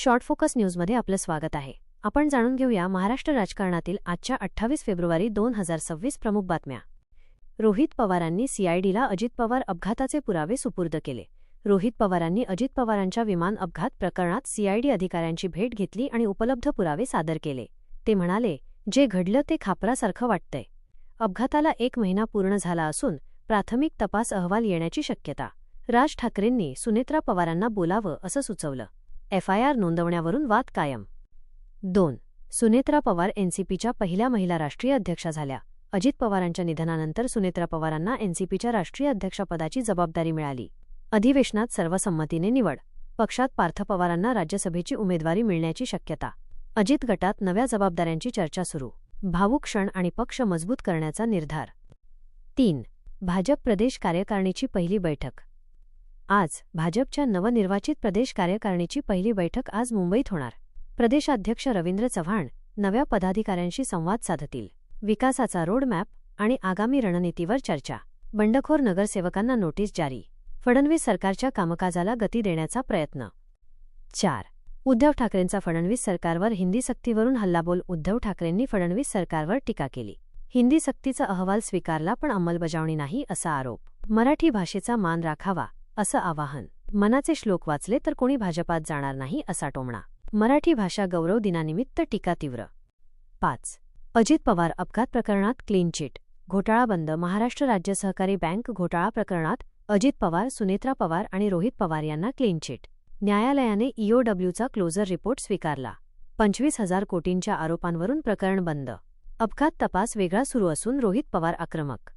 Short focus न्यूजमध्ये आपलं स्वागत आहे. आपण जाणून घेऊया महाराष्ट्र राजकारणातील आजच्या 28 फेब्रुवारी 2026 प्रमुख बातम्या. रोहित पवारांनी सीआयडीला अजित पवार अपघाताचे पुरावे सुपूर्द केले. रोहित पवारांनी अजित पवारांच्या विमान अपघात प्रकरणात सीआयडी अधिकाऱ्यांची भेट घेतली आणि उपलब्ध पुरावे सादर केले. ते म्हणाले, जे घडलं ते खापरासारखं वाटतंय. अपघाताला 1 महिना पूर्ण झाला असून प्राथमिक तपास अहवाल येण्याची शक्यता. राज ठाकरेंनी सुनेत्रा पवारांना बोलावं असं सुचवलं. एफआयआर नोंदवण्यावरून वाद कायम. 2. सुनेत्रा पवार एनसीपीच्या पहिल्या महिला राष्ट्रीय अध्यक्षा झाल्या. अजित पवारांच्या निधनानंतर सुनेत्रा पवारांना एनसीपीच्या राष्ट्रीय अध्यक्षपदाची जबाबदारी मिळाली. अधिवेशनात सर्वसंमतीने निवड. पक्षात पार्थ पवारांना राज्यसभेची उमेदवारी मिळण्याची शक्यता. अजित गटात नव्या जबाबदाऱ्यांची चर्चा सुरू. भावुक क्षण आणि पक्ष मजबूत करण्याचा निर्धार. 3. भाजप प्रदेश कार्यकारिणीची पहिली बैठक. आज भाजपच्या नवनिर्वाचित प्रदेश कार्यकारिणीची पहिली बैठक आज मुंबईत होणार. प्रदेशाध्यक्ष रवींद्र चव्हाण नव्या पदाधिकाऱ्यांशी संवाद साधतील. विकासाचा रोडमॅप आणि आगामी रणनीतीवर चर्चा. बंडखोर नगरसेवकांना नोटीस जारी. फडणवीस सरकारच्या कामकाजाला गती देण्याचा प्रयत्न. 4. उद्धव ठाकरेंचा फडणवीस सरकारवर हिंदी सक्तीवरून हल्लाबोल. उद्धव ठाकरेंनी फडणवीस सरकारवर टीका केली. हिंदी सक्तीचा अहवाल स्वीकारला पण अंमलबजावणी नाही असा आरोप. मराठी भाषेचा मान राखावा असं आवाहन. मनाचे श्लोक वाचले तर कोणी भाजपात जाणार नाही असा टोमणा. मराठी भाषा गौरव दिनानिमित्त टीका तीव्र. 5. अजित पवार अपघात प्रकरणात क्लीन चिट. घोटाळा बंद. महाराष्ट्र राज्य सहकारी बँक घोटाळा प्रकरणात अजित पवार, सुनेत्रा पवार आणि रोहित पवार यांना क्लीन चिट. न्यायालयाने ईओडब्ल्यूचा क्लोजर रिपोर्ट स्वीकारला. 25,000 कोटींच्या आरोपांवरून प्रकरण बंद. अपघात तपास वेगळा सुरू असून रोहित पवार आक्रमक.